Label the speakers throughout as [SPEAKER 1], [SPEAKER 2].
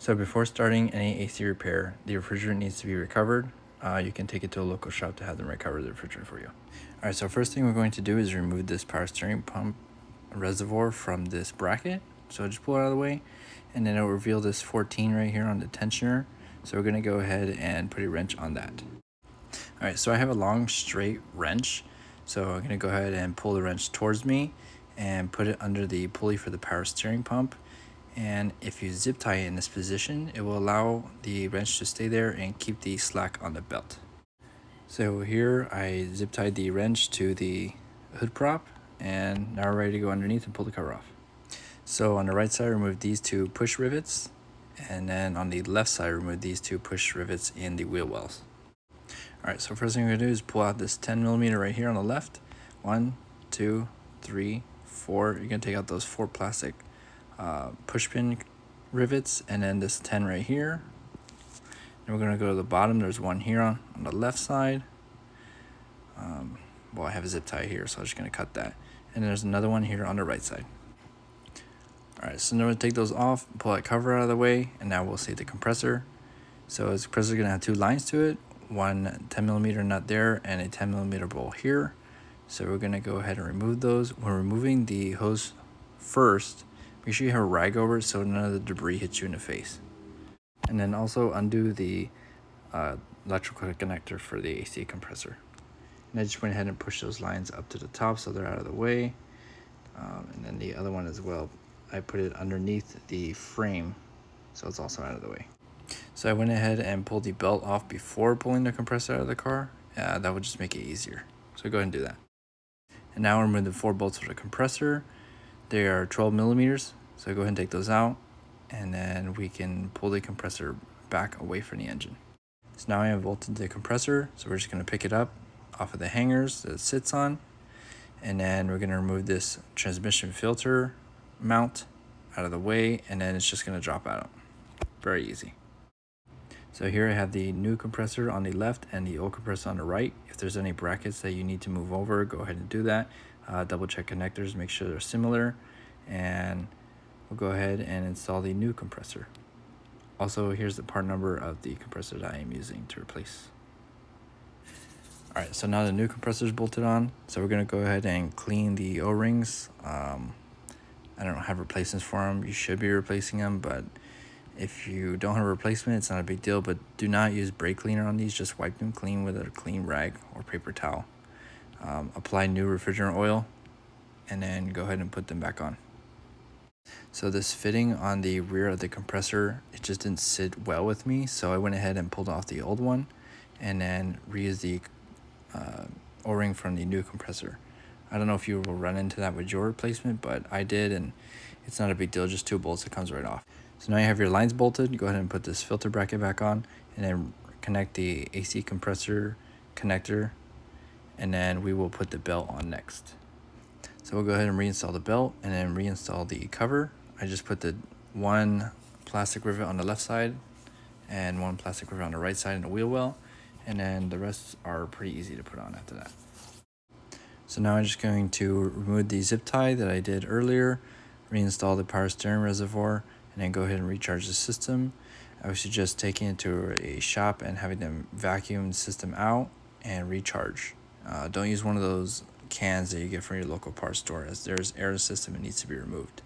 [SPEAKER 1] So before starting any AC repair, the refrigerant needs to be recovered. You can take it to a local shop to have them recover the refrigerant for you. Alright, so first thing we're going to do is remove this power steering pump reservoir from this bracket. So just pull it out of the way, and then it'll reveal this 14 right here on the tensioner. So we're going to go ahead and put a wrench on that. Alright, so I have a long straight wrench. So I'm going to go ahead and pull the wrench towards me and put it under the pulley for the power steering pump. And if you zip tie it in this position, it will allow the wrench to stay there and keep the slack on the belt. So here I zip tied the wrench to the hood prop, and now we're ready to go underneath and pull the cover off. So on the right side, remove these two push rivets, and then on the left side, remove these two push rivets in the wheel wells. Alright, so first thing we're going to do is pull out this 10mm right here on the left. 1, 2, 3, 4. You're going to take out those 4 plastic push pin rivets, and then this 10 right here. And we're going to go to the bottom. There's one here on the left side. Well, I have a zip tie here, so I'm just going to cut that. And there's another one here on the right side. Alright, so now we're going to take those off, pull that cover out of the way, and now we'll see the compressor. So this compressor is going to have 2 lines to it, one 10mm nut there and a 10mm bowl here. So we're going to go ahead and remove those. When removing the hose first, make sure you have a rag over it so none of the debris hits you in the face. And then also undo the electrical connector for the AC compressor. And I just went ahead and pushed those lines up to the top so they're out of the way. And then the other one as well, I put it underneath the frame so it's also out of the way. So I went ahead and pulled the belt off before pulling the compressor out of the car. That would just make it easier. So go ahead and do that. And now we're moving the 4 bolts for the compressor. They are 12mm, so go ahead and take those out, and then we can pull the compressor back away from the engine. So now I have bolted the compressor, so we're just going to pick it up off of the hangers that it sits on, and then we're going to remove this transmission filter mount out of the way, and then it's just going to drop out. Very easy. So here I have the new compressor on the left and the old compressor on the right. If there's any brackets that you need to move over, go ahead and do that. Double check connectors, make sure they're similar, and we'll go ahead and install the new compressor. Also, here's the part number of the compressor that I am using to replace. Alright, so now the new compressor is bolted on, so we're going to go ahead and clean the O-rings. I don't have replacements for them. You should be replacing them, but if you don't have a replacement, it's not a big deal. But do not use brake cleaner on these. Just wipe them clean with a clean rag or paper towel. Apply new refrigerant oil, and then go ahead and put them back on. So this fitting on the rear of the compressor, it just didn't sit well with me, so I went ahead and pulled off the old one and then reused the O-ring from the new compressor. I don't know if you will run into that with your replacement, but I did, and it's not a big deal, just 2 bolts, it comes right off. So now you have your lines bolted. Go ahead and put this filter bracket back on, and then connect the AC compressor connector, and then we will put the belt on next. So we'll go ahead and reinstall the belt and then reinstall the cover. I just put the 1 plastic rivet on the left side and 1 plastic rivet on the right side in the wheel well, and then the rest are pretty easy to put on after that. So now I'm just going to remove the zip tie that I did earlier, reinstall the power steering reservoir, and then go ahead and recharge the system. I would suggest taking it to a shop and having them vacuum the system out and recharge. Don't use one of those cans that you get from your local parts store, as there's air in the system and needs to be removed.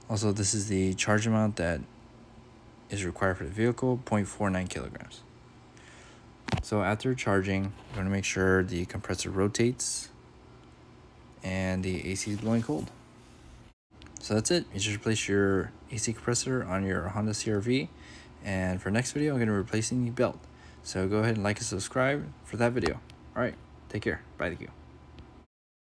[SPEAKER 1] Also, this is the charge amount that is required for the vehicle, 0.49 kilograms. So after charging, we're going to make sure the compressor rotates and the AC is blowing cold. So that's it. You just replace your AC compressor on your Honda CRV. And for next video, I'm going to be replacing the belt. So go ahead and like and subscribe for that video. All right, take care. Bye, thank you.